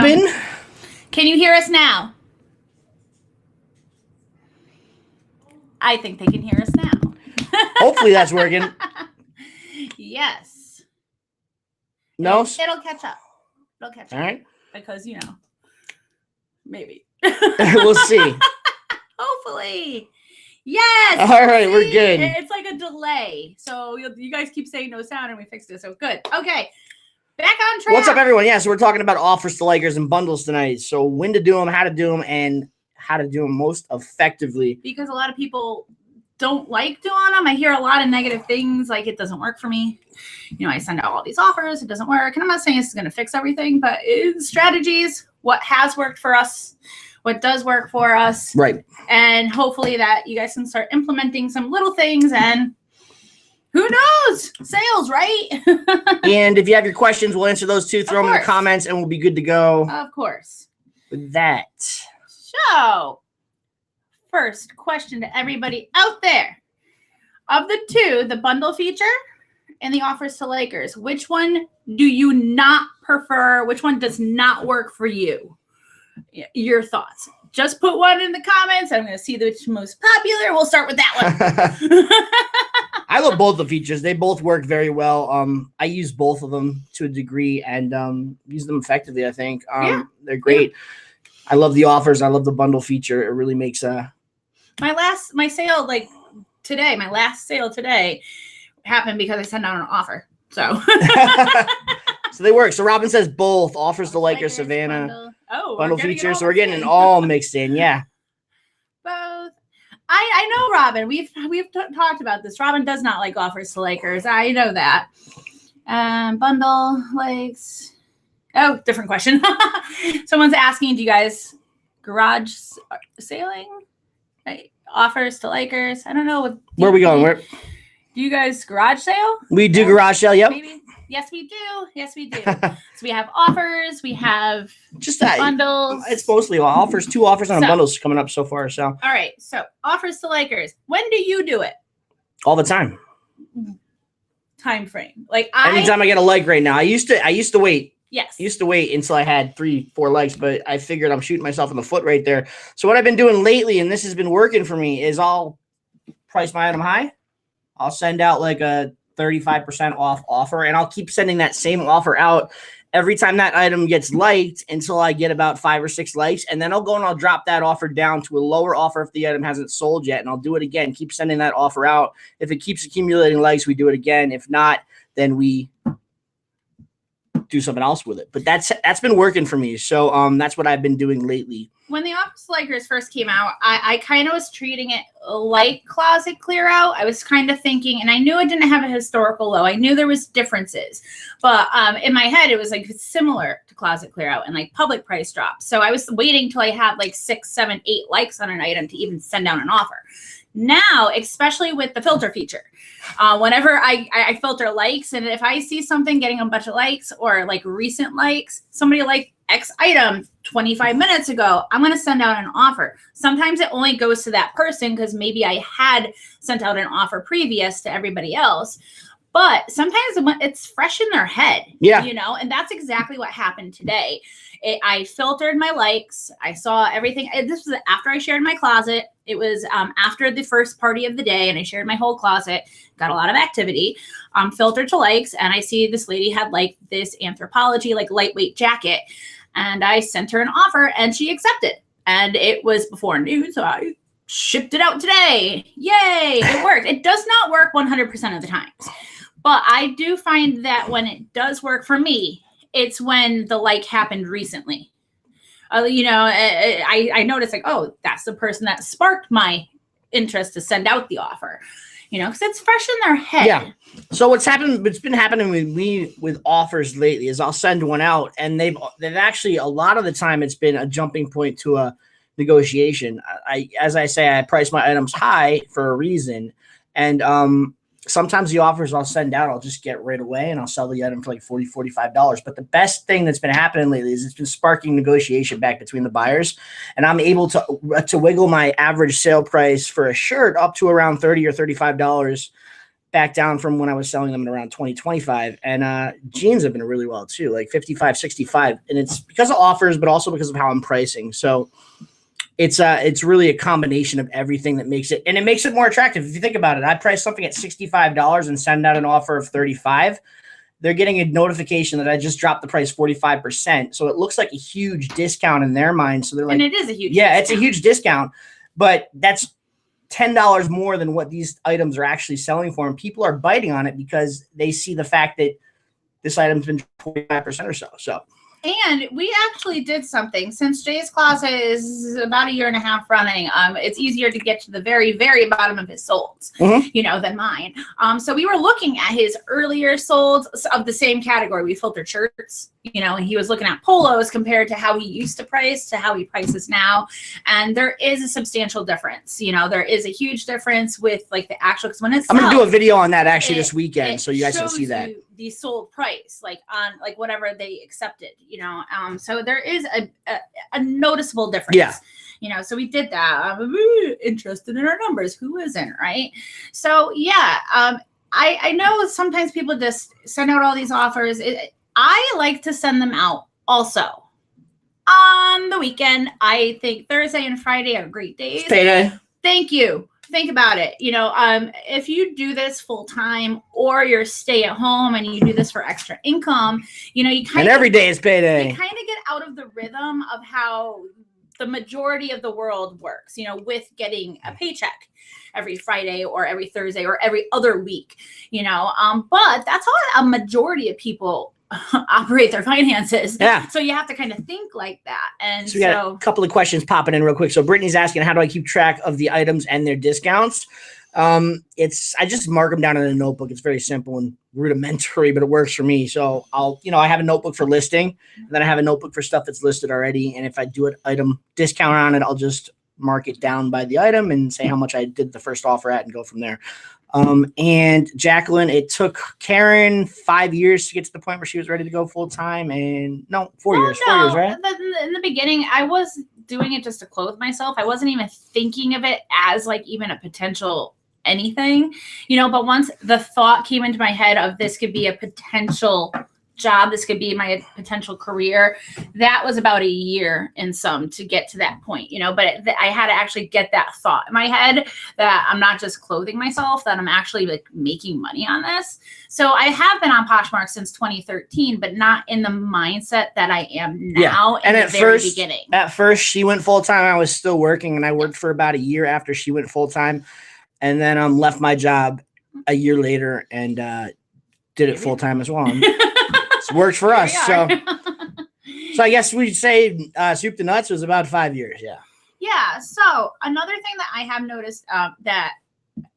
Robin. Can you hear us now? I think they can hear us now. Hopefully that's working. Yes. No? It'll catch up. It'll catch up. All right. Because, you know, maybe. We'll see. Hopefully. Yes. All right, we're good. It's like a delay. So you guys keep saying no sound and we fixed it. So good. Okay. Back on track. What's up, everyone? Yeah, so we're talking about offers to likers and bundles tonight. So when to do them, how to do them, and how to do them most effectively. Because a lot of people don't like doing them. I hear a lot of negative things, like it doesn't work for me. You know, I send out all these offers, it doesn't work. And I'm not saying this is going to fix everything, but strategies, what has worked for us, what does work for us. Right. And hopefully that you guys can start implementing some little things, and who knows? Sales, right? And if you have your questions, we'll answer those too. Throw them in the comments and we'll be good to go. Of course. With that. So, first question to everybody out there. Of the two, the bundle feature and the offers to likers, which one do you not prefer? Which one does not work for you? Your thoughts. Just put one in the comments. I'm going to see which is most popular. We'll start with that one. I love both the features. They both work very well. I use both of them to a degree and use them effectively, I think. They're great. Yeah. I love the offers. I love the bundle feature. It really makes my sale like today, my last sale today happened because I sent out an offer. So so they work. So Robin says both offers to likers, Savannah. Bundle features. So we're getting it all mixed in. Yeah. Both. I know Robin. We've talked about this. Robin does not like offers to likers. I know that. Bundle likes. Oh, different question. Someone's asking, do you guys garage sailing? Right. Offers to likers? I don't know. Where are we going? Where? Do you guys garage sale? We do garage sale, yep. Maybe. Yes, we do. Yes, we do. So we have offers. We have just bundles. It's mostly offers. 2 offers on bundles coming up so far. So. All right. So offers to likers. When do you do it? All the time. Time frame. Like anytime I get a like right now. I used to wait. Yes. I used to wait until I had 3-4 likes, but I figured I'm shooting myself in the foot right there. So what I've been doing lately, and this has been working for me, is I'll price my item high. I'll send out like a 35% off offer, and I'll keep sending that same offer out every time that item gets liked until I get about 5 or 6 likes. And then I'll go and I'll drop that offer down to a lower offer if the item hasn't sold yet. And I'll do it again, keep sending that offer out. If it keeps accumulating likes, we do it again. If not, then we do something else with it. But that's been working for me. So that's what I've been doing lately. When the offers to likers first came out, I kind of was treating it like closet clear out. I was kind of thinking, and I knew it didn't have a historical low. I knew there was differences, but in my head, it was like similar to closet clear out and like public price drops. So I was waiting till I had like 6, 7, 8 likes on an item to even send down an offer. Now, especially with the filter feature, whenever I filter likes, and if I see something getting a bunch of likes or like recent likes, somebody like X item 25 minutes ago, I'm going to send out an offer. Sometimes it only goes to that person because maybe I had sent out an offer previous to everybody else. But sometimes it's fresh in their head, you know, and that's exactly what happened today. I filtered my likes. I saw everything. This was after I shared my closet. It was after the first party of the day, and I shared my whole closet. Got a lot of activity. Filtered to likes, and I see this lady had like this Anthropologie, like lightweight jacket, and I sent her an offer, and she accepted. And it was before noon, so I shipped it out today. Yay! It worked. It does not work 100% of the times. But I do find that when it does work for me, it's when the like happened recently. You know, I noticed like, oh, that's the person that sparked my interest to send out the offer. You know, because it's fresh in their head. Yeah. So what's been happening with me with offers lately is I'll send one out, and they've actually, a lot of the time it's been a jumping point to a negotiation. As I say, I price my items high for a reason, and sometimes the offers I'll send out, I'll just get right away and I'll sell the item for like $40, $45. But the best thing that's been happening lately is it's been sparking negotiation back between the buyers. And I'm able to wiggle my average sale price for a shirt up to around $30 or $35 back down from when I was selling them at around 20, 25. And jeans have been really well too, like 55, 65. And it's because of offers, but also because of how I'm pricing. So it's really a combination of everything that makes it, and it makes it more attractive. If you think about it, I price something at $65 and send out an offer of 35. They're getting a notification that I just dropped the price 45%. So it looks like a huge discount in their mind. So they're like, and it is a huge discount. It's a huge discount, but that's $10 more than what these items are actually selling for. And people are biting on it because they see the fact that this item's been 45% or so. So. And we actually did something since Jay's Closet is about a year and a half running. It's easier to get to the very, very bottom of his solds, than mine. So we were looking at his earlier solds of the same category. We filtered shirts, and he was looking at polos compared to how he used to price to how he prices now. And there is a substantial difference. There is a huge difference with like the actual, because when it's I'm going to do a video on that actually this weekend. So you guys can see that. The sold price, like on like whatever they accepted, so there is a noticeable difference. Yeah. So we did that. I'm interested in our numbers. Who isn't, right? So yeah, I know sometimes people just send out all these offers. I like to send them out also on the weekend. I think Thursday and Friday are great days. Payday. Thank you. Think about it. If you do this full time or you're stay at home and you do this for extra income, you kind of every day is payday. You kind of get out of the rhythm of how the majority of the world works, with getting a paycheck every Friday or every Thursday or every other week, but that's how a majority of people operate their finances. Yeah. So you have to kind of think like that. And so we got a couple of questions popping in real quick. So Brittany's asking, how do I keep track of the items and their discounts? I just mark them down in a notebook. It's very simple and rudimentary, but it works for me. So I have a notebook for listing, and then I have a notebook for stuff that's listed already. And if I do an item discount on it, I'll just mark it down by the item and say how much I did the first offer at and go from there. And Jacqueline, it took Karen 5 years to get to the point where she was ready to go full time, and 4 years, 4 years, right? In the beginning, I was doing it just to clothe myself. I wasn't even thinking of it as like even a potential anything, but once the thought came into my head of this could be a potential job, this could be my potential career, that was about a year and some to get to that point, but I had to actually get that thought in my head that I'm not just clothing myself, that I'm actually like making money on this. So I have been on Poshmark since 2013, but not in the mindset that I am now. And at first, beginning. At first she went full time. I was still working, and I worked for about a year after she went full time, and then left my job a year later and did it full time as well. It's worked for us. So I guess we'd say soup to nuts was about 5 years. Yeah. Yeah. So another thing that I have noticed that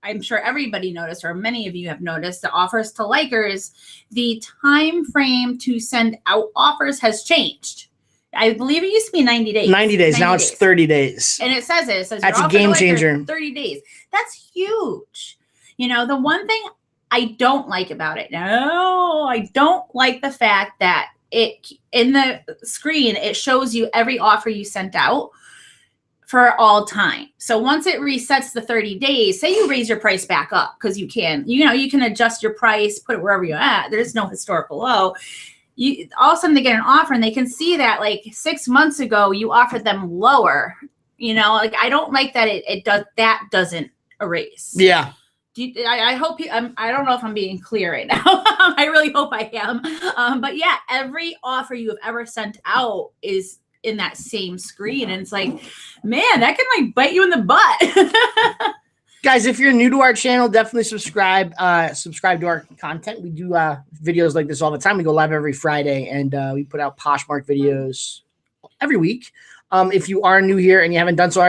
I'm sure everybody noticed, or many of you have noticed, the offers to likers, the time frame to send out offers has changed. I believe it used to be 90 days. 90 days. Now it's 30 days. And it says that's a game changer. 30 days. That's huge. The one thing I don't like about it. No, I don't like the fact that it in the screen, it shows you every offer you sent out for all time. So once it resets the 30 days, say you raise your price back up, because you can adjust your price, put it wherever you're at. There's no historical low. All of a sudden they get an offer and they can see that like 6 months ago you offered them lower. I don't like that that doesn't erase. Yeah. I hope I don't know if I'm being clear right now. I really hope I am. But yeah, every offer you have ever sent out is in that same screen. And it's like, man, that can like bite you in the butt. Guys, if you're new to our channel, definitely subscribe to our content. We do videos like this all the time. We go live every Friday, and we put out Poshmark videos every week. If you are new here and you haven't done so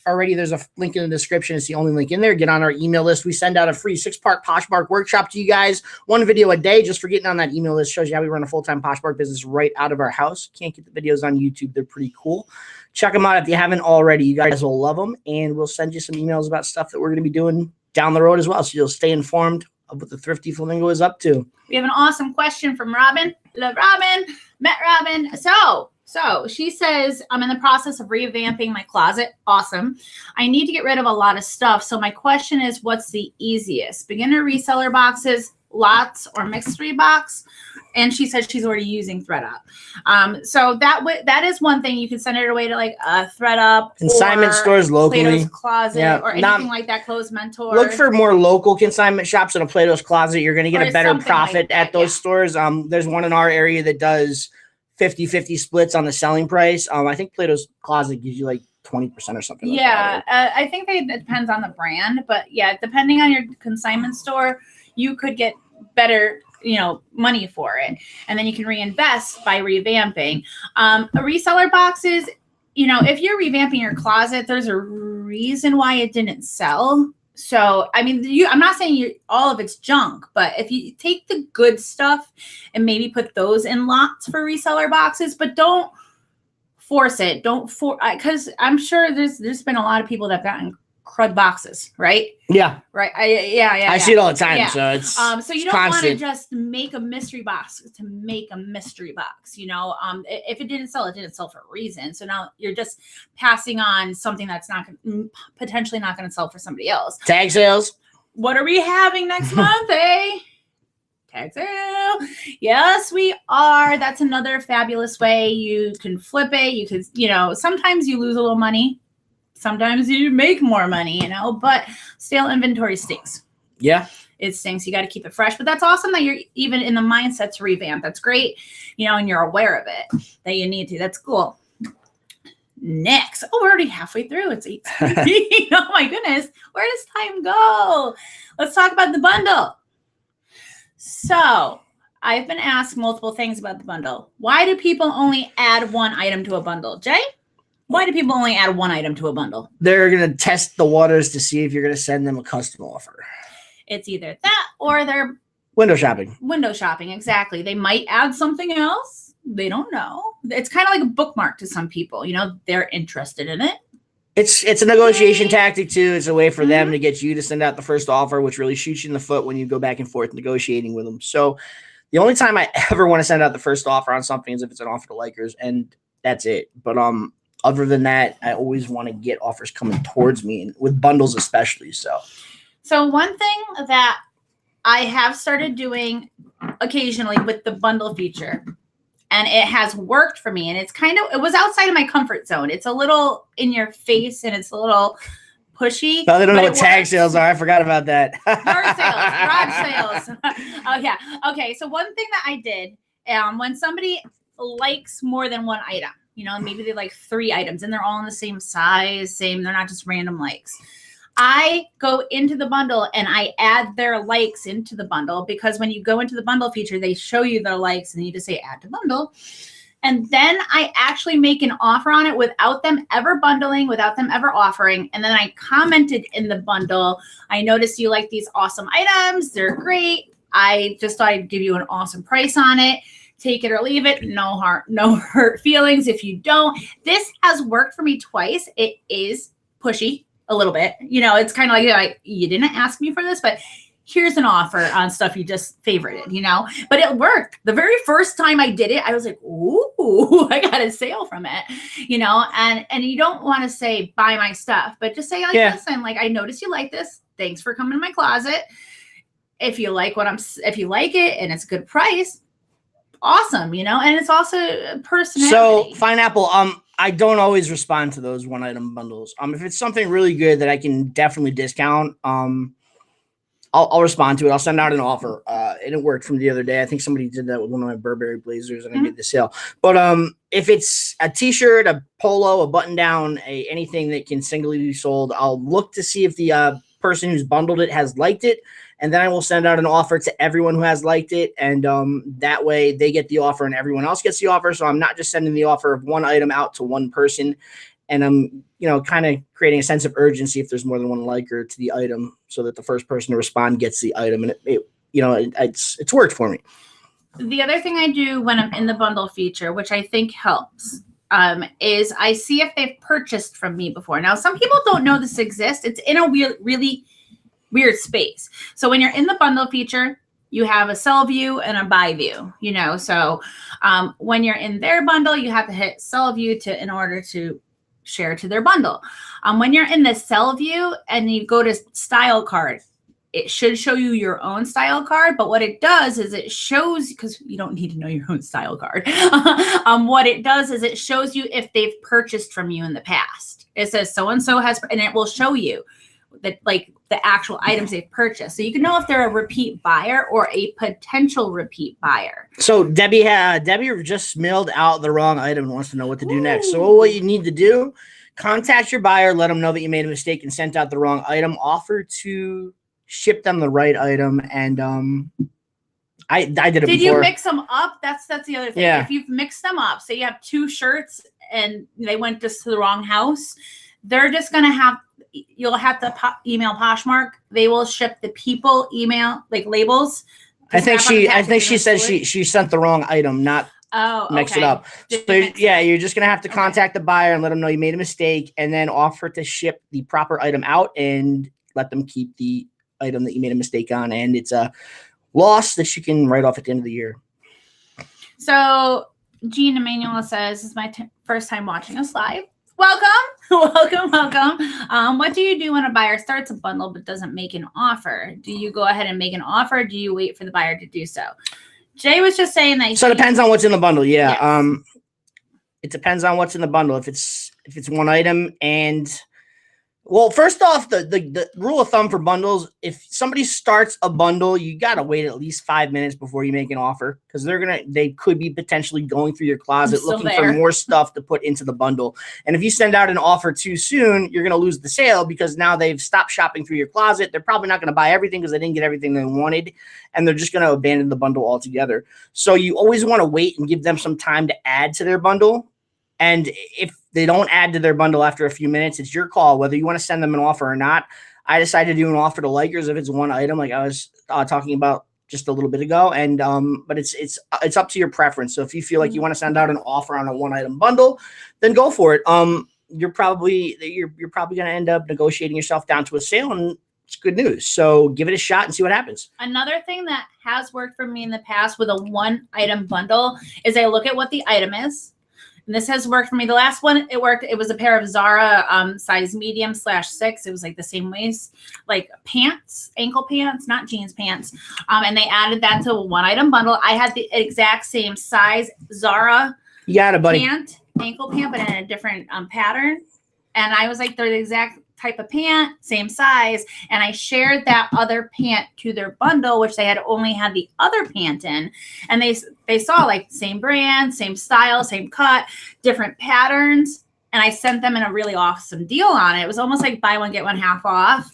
already, there's a link in the description. It's the only link in there. Get on our email list. We send out a free 6-part Poshmark workshop to you guys. 1 video a day just for getting on that email list. Shows you how we run a full-time Poshmark business right out of our house. Can't get the videos on YouTube. They're pretty cool. Check them out if you haven't already. You guys will love them. And we'll send you some emails about stuff that we're going to be doing down the road as well. So you'll stay informed of what the Thrifty Flamingo is up to. We have an awesome question from Robin. Love Robin. Met Robin. So So she says, I'm in the process of revamping my closet. Awesome. I need to get rid of a lot of stuff. So my question is, what's the easiest? Beginner reseller boxes, lots, or mixed 3-box? And she said she's already using ThredUp. So that is one thing. You can send it away to like ThredUp, consignment stores locally, Plato's Closet, or anything like that. Clothes Mentor. Look for more local consignment shops than a Plato's Closet. You're going to get a better profit at those stores. There's one in our area that does 50-50 splits on the selling price. I think Plato's Closet gives you like 20% or something. Yeah, I think it depends on the brand, but yeah, depending on your consignment store, you could get better money for it, and then you can reinvest by revamping. Reseller boxes, if you're revamping your closet, there's a reason why it didn't sell. So I mean, I'm not saying all of it's junk, but if you take the good stuff and maybe put those in lots for reseller boxes, but don't force it. Because I'm sure there's been a lot of people that have gotten crud boxes, right? Yeah. Right. I see it all the time. Yeah. So it's so you don't want to just make a mystery box to make a mystery box. If it didn't sell, it didn't sell for a reason. So now you're just passing on something that's potentially not going to sell for somebody else. Tag sales. What are we having next month, eh? Tag sale. Yes, we are. That's another fabulous way you can flip it. You could, sometimes you lose a little money. Sometimes you make more money, but stale inventory stinks. Yeah. It stinks. You got to keep it fresh. But that's awesome that you're even in the mindset to revamp. That's great, and you're aware of it, that you need to. That's cool. Next. Oh, we're already halfway through. It's 8:30. Oh, my goodness. Where does time go? Let's talk about the bundle. So I've been asked multiple things about the bundle. Why do people only add one item to a bundle? Jay? Why do people only add one item to a bundle? They're going to test the waters to see if you're going to send them a custom offer. It's either that or they're window shopping. Window shopping, exactly. They might add something else. They don't know. It's kind of like a bookmark to some people. They're interested in it. It's a negotiation tactic too. It's a way for them to get you to send out the first offer, which really shoots you in the foot when you go back and forth negotiating with them. So the only time I ever want to send out the first offer on something is if it's an offer to likers, and that's it. But other than that, I always want to get offers coming towards me, and with bundles especially. So one thing that I have started doing occasionally with the bundle feature, and it has worked for me, and it was outside of my comfort zone. It's a little in your face, and it's a little pushy. Oh, they don't know what tag sales are. I forgot about that. Yard sales, garage sales. Oh, yeah. Okay, so one thing that I did, when somebody likes more than one item, maybe they like 3 items and they're all in the same size, they're not just random likes. I go into the bundle and I add their likes into the bundle, because when you go into the bundle feature, they show you their likes and you just say add to bundle. And then I actually make an offer on it without them ever bundling, without them ever offering. And then I commented in the bundle, I noticed you like these awesome items. They're great. I just thought I'd give you an awesome price on it. Take it or leave it. No hurt feelings if you don't. This has worked for me twice. It is pushy a little bit. It's kind of like, you didn't ask me for this, but here's an offer on stuff you just favorited, But it worked. The very first time I did it, I was like, ooh, I got a sale from it, and you don't want to say buy my stuff, but just say, listen, I noticed you like this. Thanks for coming to my closet. If you like it and it's a good price, awesome, and it's also personality. So Pineapple, I don't always respond to those one item bundles. If it's something really good that I can definitely discount, I'll respond to it. I'll send out an offer. And it worked from the other day. I think somebody did that with one of my Burberry blazers, and I made the sale. But if it's a t-shirt, a polo, a button down, anything that can singly be sold, I'll look to see if the person who's bundled it has liked it. And then I will send out an offer to everyone who has liked it. And that way they get the offer and everyone else gets the offer. So I'm not just sending the offer of one item out to one person. And I'm, kind of creating a sense of urgency if there's more than one liker to the item, so that the first person to respond gets the item. And it's worked for me. The other thing I do when I'm in the bundle feature, which I think helps, is I see if they've purchased from me before. Now, some people don't know this exists. It's in a really weird space. So when you're in the bundle feature, you have a sell view and a buy view, you know. So when you're in their bundle, you have to hit sell view in order to share to their bundle. When you're in the sell view and you go to style card, it should show you your own style card, but what it does is it shows, because you don't need to know your own style card. What it does is it shows you if they've purchased from you in the past. It says so-and-so has, and it will show you that like the actual items they've purchased. So you can know if they're a repeat buyer or a potential repeat buyer. So Debbie just mailed out the wrong item and wants to know what to do next. So what you need to do, contact your buyer, let them know that you made a mistake and sent out the wrong item, offer to ship them the right item. And I did it before. Did you mix them up? That's the other thing. Yeah. If you've mixed them up, say you have 2 shirts and they went just to the wrong house, they're just going to have, you'll have to email Poshmark. They will ship the people email, like labels. I think she said she sent the wrong item, not mix it up. So you're just going to have to contact the buyer and let them know you made a mistake, and then offer to ship the proper item out and let them keep the item that you made a mistake on. And it's a loss that you can write off at the end of the year. So Jean Emanuel says, this is my first time watching us live. Welcome. What do you do when a buyer starts a bundle but doesn't make an offer? Do you go ahead and make an offer? Or do you wait for the buyer to do so? Jay was just saying that. So it depends on what's in the bundle. Yeah. Yes. It depends on what's in the bundle. If it's one item, and well, first off, the rule of thumb for bundles, if somebody starts a bundle, you got to wait at least 5 minutes before you make an offer, because they could be potentially going through your closet looking for more stuff to put into the bundle. And if you send out an offer too soon, you're going to lose the sale, because now they've stopped shopping through your closet. They're probably not going to buy everything because they didn't get everything they wanted, and they're just going to abandon the bundle altogether. So you always want to wait and give them some time to add to their bundle. And if they don't add to their bundle after a few minutes, it's your call whether you want to send them an offer or not. I decided to do an offer to likers if it's one item, like I was talking about just a little bit ago. And but it's up to your preference. So if you feel like you want to send out an offer on a one item bundle, then go for it. You're probably going to end up negotiating yourself down to a sale, and it's good news. So give it a shot and see what happens. Another thing that has worked for me in the past with a one item bundle is I look at what the item is. And this has worked for me. The last one, it worked. It was a pair of Zara size medium/6. It was like the same waist, like pants, ankle pants, not jeans pants. And they added that to a one item bundle. I had the exact same size Zara pant, ankle pant, but in a different pattern. And I was like, they're the exact type of pant, same size. And I shared that other pant to their bundle, which they had only had the other pant in. And they saw like same brand, same style, same cut, different patterns. And I sent them in a really awesome deal on it. It was almost like buy one, get one half off.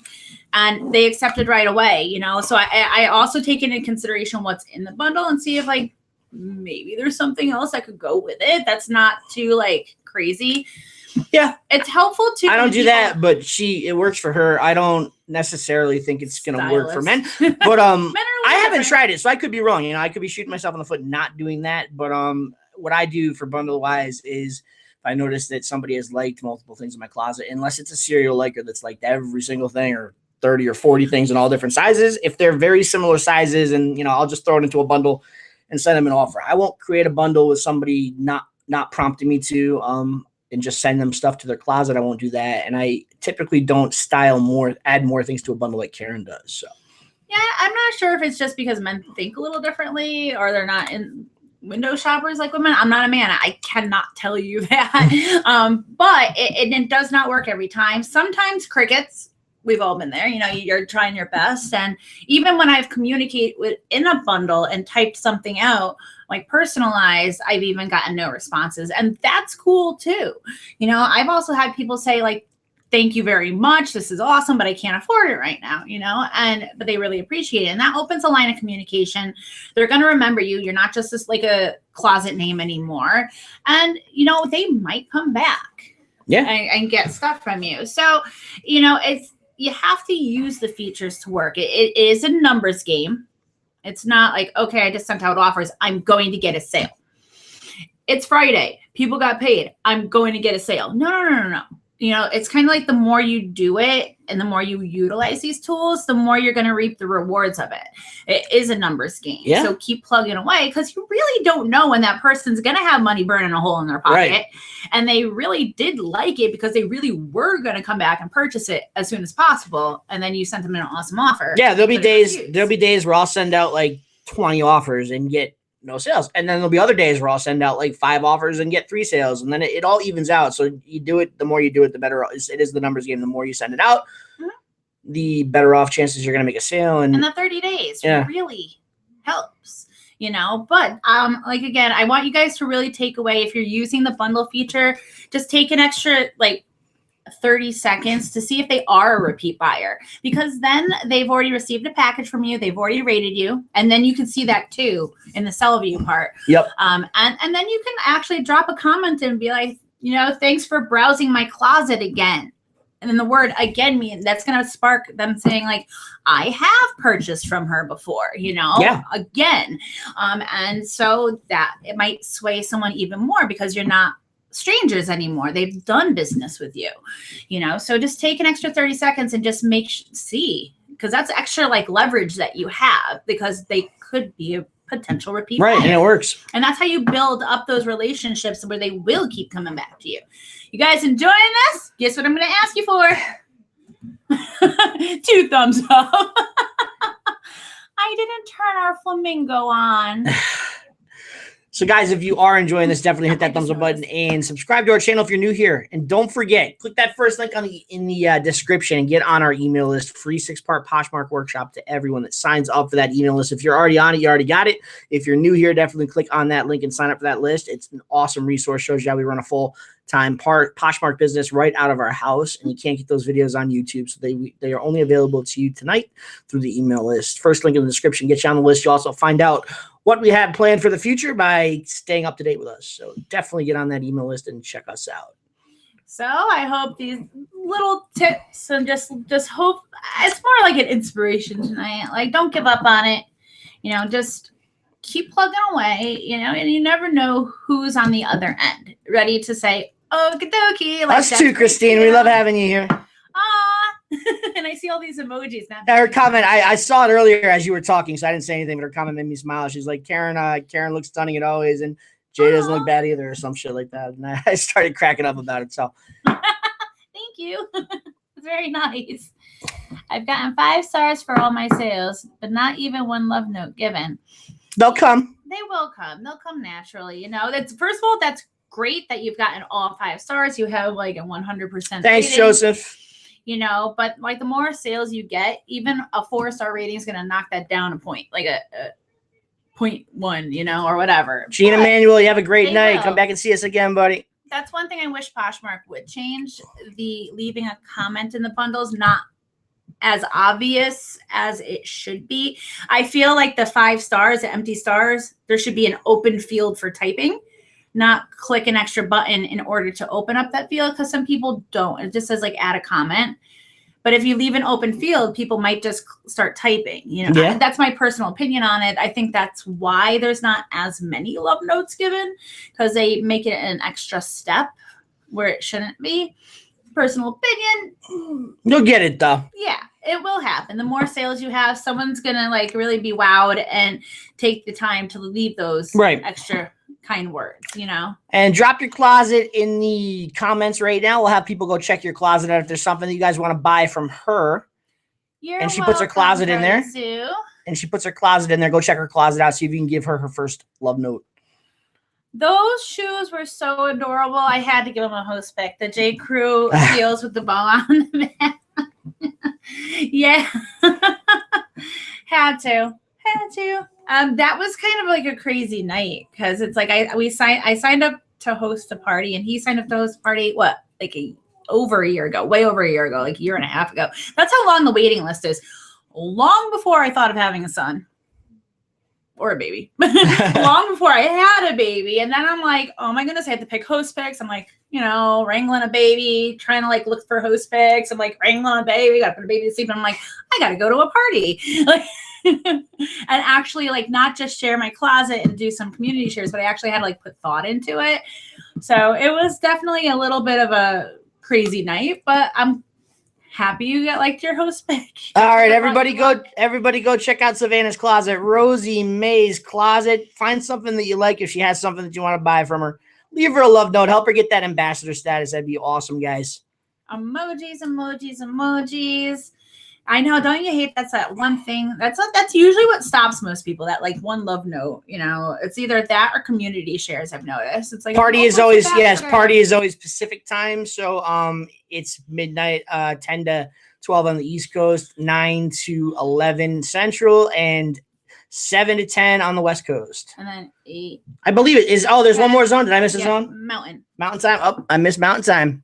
And they accepted right away, you know? So I also take into consideration what's in the bundle and see if like, maybe there's something else I could go with it. That's not too like crazy. Yeah, it's helpful too. I don't do that, but it works for her. I don't necessarily think it's going to work for men, but I haven't tried it, so I could be wrong. You know, I could be shooting myself in the foot not doing that. But what I do for bundle wise is if I notice that somebody has liked multiple things in my closet, unless it's a serial liker that's liked every single thing, or 30 or 40 things in all different sizes. If they're very similar sizes, and you know, I'll just throw it into a bundle and send them an offer. I won't create a bundle with somebody not prompting me to. And just send them stuff to their closet. I won't do that. And I typically don't add more things to a bundle like Karen does. So yeah, I'm not sure if it's just because men think a little differently or they're not in window shoppers like women. I'm not a man. I cannot tell you that. But it does not work every time. Sometimes crickets. We've all been there. You know, you're trying your best. And even when I've communicated within a bundle and typed something out, like personalized, I've even gotten no responses. And that's cool too. You know, I've also had people say like, thank you very much. This is awesome, but I can't afford it right now, you know, but they really appreciate it. And that opens a line of communication. They're going to remember you. You're not just this like a closet name anymore. And, you know, they might come back and get stuff from you. So, you know, you have to use the features to work. It is a numbers game. It's not like, okay, I just sent out offers. I'm going to get a sale. It's Friday. People got paid. I'm going to get a sale. No. it's kind of like the more you do it and the more you utilize these tools, the more you're going to reap the rewards of it. It is a numbers game. Yeah. So keep plugging away because you really don't know when that person's going to have money burning a hole in their pocket. Right. And they really did like it because they really were going to come back and purchase it as soon as possible. And then you sent them an awesome offer. Yeah, there'll be days where I'll send out like 20 offers and get no sales. And then there'll be other days where I'll send out like 5 offers and get 3 sales. And then it all evens out. So you do it, the more you do it, the better it is the numbers game. The more you send it out, the better off chances you're going to make a sale. And the 30 days really helps, but like, again, I want you guys to really take away, if you're using the bundle feature, just take an extra like 30 seconds to see if they are a repeat buyer, because then they've already received a package from you, they've already rated you, and then you can see that too in the sell view part. Yep. And then you can actually drop a comment and be like, thanks for browsing my closet again. And then the word again means that's going to spark them saying like, I have purchased from her before, again. And so that it might sway someone even more because you're not strangers anymore. They've done business with you, so just take an extra 30 seconds and just see, because that's extra like leverage that you have, because they could be a potential repeat buyer. And it works. And that's how you build up those relationships where they will keep coming back to you. You guys enjoying this? Guess what I'm going to ask you for? 2 thumbs up. I didn't turn our flamingo on. So guys, if you are enjoying this, definitely hit that thumbs up button and subscribe to our channel if you're new here. And don't forget, click that first link in the description and get on our email list. Free 6-part Poshmark workshop to everyone that signs up for that email list. If you're already on it, you already got it. If you're new here, definitely click on that link and sign up for that list. It's an awesome resource. Shows you how we run a full-time Poshmark business right out of our house. And you can't get those videos on YouTube. So they are only available to you tonight through the email list. First link in the description. Get you on the list. You also find out what we have planned for the future by staying up to date with us. So definitely get on that email list and check us out. So I hope these little tips and just hope it's more like an inspiration tonight. Like, don't give up on it. Just keep plugging away, and you never know who's on the other end ready to say, okie dokie. Like us too, Christine. We love having you here. And I see all these emojis now. Her comment, I saw it earlier as you were talking, so I didn't say anything, but her comment made me smile. She's like, Karen looks stunning as always, and Jay doesn't look bad either, or some shit like that. And I started cracking up about it. So thank you. It's very nice. I've gotten 5 stars for all my sales, but not even 1 love note given. They'll come. They will come. They'll come naturally. That's, first of all, that's great that you've gotten all 5 stars. You have like a 100%. Thanks, rating. Joseph. But like the more sales you get, even a 4-star rating is going to knock that down a point, like a 0.1, or whatever. Gene Emmanuel, you have a great night. Come back and see us again, buddy. That's one thing I wish Poshmark would change. The leaving a comment in the bundles, not as obvious as it should be. I feel like the 5 stars, the empty stars, there should be an open field for typing. Not click an extra button in order to open up that field, because some people don't. It just says like add a comment. But if you leave an open field, people might just start typing. That's my personal opinion on it. I think that's why there's not as many love notes given, because they make it an extra step where it shouldn't be. Personal opinion. You'll get it though. Yeah, it will happen. The more sales you have, someone's gonna like really be wowed and take the time to leave those extra kind words, And drop your closet in the comments right now. We'll have people go check your closet out if there's something that you guys want to buy from her. And she puts her closet in there. And she puts her closet in there. Go check her closet out. See if you can give her her first love note. Those shoes were so adorable. I had to give them a host pick. The J. Crew heels with the bow on the back. Yeah. Had to. That was kind of like a crazy night, because it's like I signed up to host a party, and he signed up to host a party way over a year ago, like a year and a half ago. That's how long the waiting list is. Long before I thought of having a son or a baby. Long before I had a baby. And then I'm like, oh my goodness, I have to pick host picks. I'm like, wrangling a baby, trying to like look for host picks. I'm like wrangling a baby, gotta put a baby to sleep. And I'm like, I gotta go to a party. And actually like not just share my closet and do some community shares, but I actually had to like put thought into it. So it was definitely a little bit of a crazy night, but I'm happy you liked your host pick. All right, everybody go check out Savannah's closet, Rosie May's closet. Find something that you like. If she has something that you want to buy from her, leave her a love note. Help her get that ambassador status. That'd be awesome, guys. Emojis, emojis, emojis. I know, don't you hate that's that one thing? That's usually what stops most people. That like one love note, you know, it's either that or community shares. I've noticed it's like party is always party is always Pacific time, so it's midnight, 10 to 12 on the East Coast, 9 to 11 Central, and 7 to 10 on the West Coast. And then 8. I believe it is. Oh, there's one more zone. Did I miss a zone? Mountain time. Oh, I missed mountain time.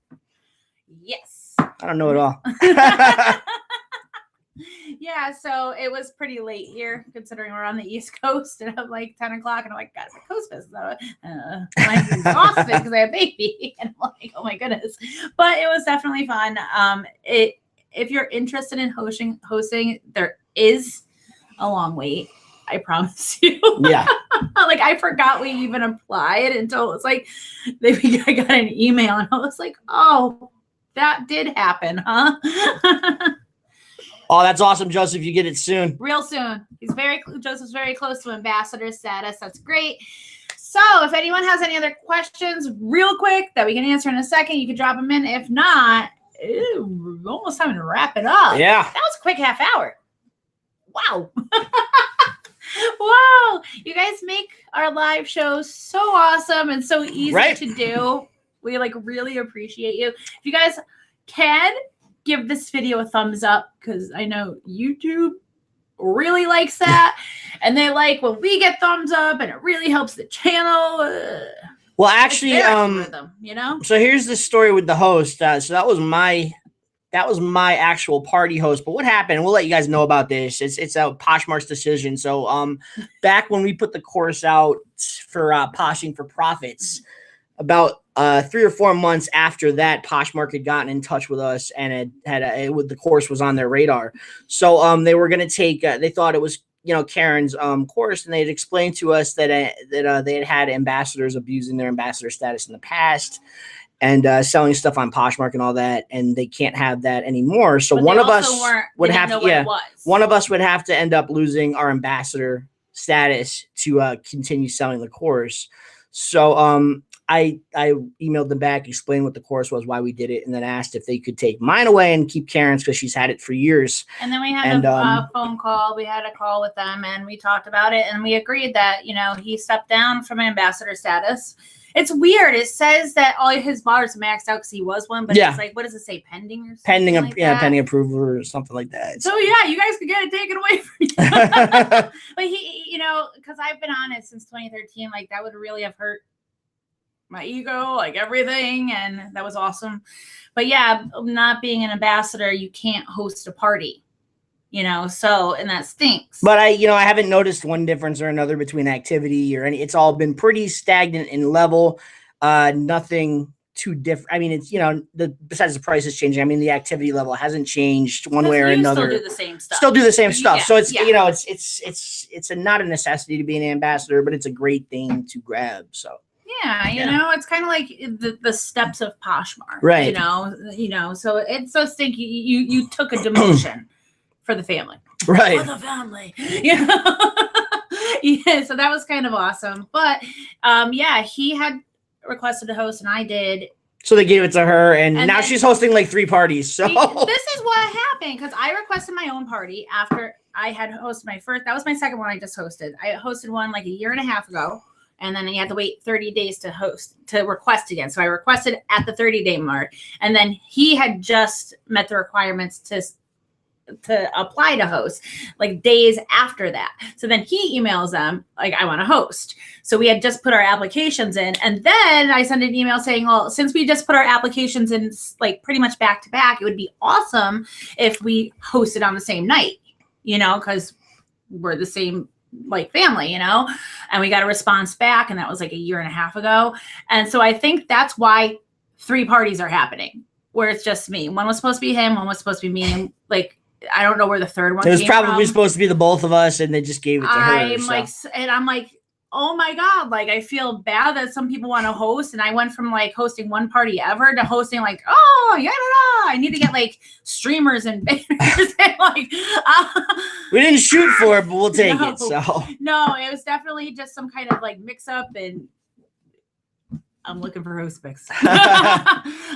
Yes. I don't know it all. Yeah, so it was pretty late here, considering we're on the East Coast, and I'm like 10 o'clock, and I'm like, God, my coast business. I'm exhausted because I have a baby, and I'm like, oh my goodness. But it was definitely fun. If you're interested in hosting, there is a long wait. I promise you. Yeah. Like I forgot we even applied until it was like I got an email, and I was like, oh, that did happen, huh? Oh, that's awesome, Joseph. You get it soon. Real soon. Joseph's very close to ambassador status. That's great. So if anyone has any other questions real quick that we can answer in a second, you can drop them in. If not, we're almost time to wrap it up. Yeah. That was a quick half hour. Wow. Wow. You guys make our live shows so awesome and so easy to do. We like really appreciate you. If you guys can give this video a thumbs up, because I know YouTube really likes that, and they like when we get thumbs up, and it really helps the channel. Well, actually, you know. So here's the story with the host. So that was my actual party host. But what happened? We'll let you guys know about this. It's a Poshmark's decision. So back when we put the course out for Poshing for Profits, about 3 or 4 months after that, Poshmark had gotten in touch with us, and the course was on their radar. So they were going to take. They thought it was Karen's course, and they had explained to us that they had ambassadors abusing their ambassador status in the past, and selling stuff on Poshmark and all that, and they can't have that anymore. So one of us would have to. One of us would have to end up losing our ambassador status to continue selling the course. So I emailed them back, explained what the course was, why we did it, and then asked if they could take mine away and keep Karen's because she's had it for years. And then we had a phone call. We had a call with them, and we talked about it, and we agreed that, he stepped down from ambassador status. It's weird. It says that all his bars maxed out because he was one, but it's like, what does it say? Pending or something? Pending approval or something like that. So yeah, you guys could get it taken away from you. But he, because I've been on it since 2013, like that would really have hurt my ego, like everything, and that was awesome. But yeah, not being an ambassador, you can't host a party. So, and that stinks. But I haven't noticed one difference or another between activity or any. It's all been pretty stagnant in level. Nothing too different. I mean, it's besides the price is changing. I mean, the activity level hasn't changed one way or another. Still do the same stuff. Yeah, so it's it's not a necessity to be an ambassador, but it's a great thing to grab. So. Yeah, it's kind of like the steps of Poshmark, right? So it's so stinky. You took a demotion for the family, right? For the family, Yeah. So that was kind of awesome. But he had requested to host, and I did. So they gave it to her, and now she's hosting like 3 parties. So this is what happened, because I requested my own party after I had hosted my first. That was my second one I just hosted. I hosted one like a year and a half ago. And then you had to wait 30 days to request again. So I requested at the 30-day mark. And then he had just met the requirements to apply to host like days after that. So then he emails them like, I want to host. So we had just put our applications in. And then I sent an email saying, well, since we just put our applications in like pretty much back to back, it would be awesome if we hosted on the same night, because we're the same like family, and we got a response back, and that was like a year and a half ago. And so I think that's why 3 parties are happening, where it's just me. One was supposed to be him, one was supposed to be me. And like, I don't know where the third one came from. It was probably supposed to be the both of us, and they just gave it to her. I'm like, oh my God, like I feel bad that some people want to host. And I went from like hosting one party ever to hosting like, oh, yeah, I need to get like streamers and banners. And like, we didn't shoot for it, but we'll take No. it. So no, it was definitely just some kind of like mix up, and I'm looking for host picks.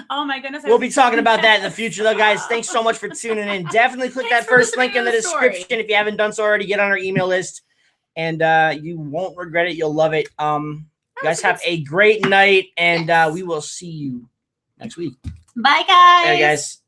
Oh my goodness. we'll be talking about that in the future, though, guys. Thanks so much for tuning in. Definitely click Thanks that for first link in the listening to the story. description if you haven't done so already. Get on our email list, and you won't regret it. You'll love it. You guys have a great night, and we will see you next week. Bye, guys. There, guys.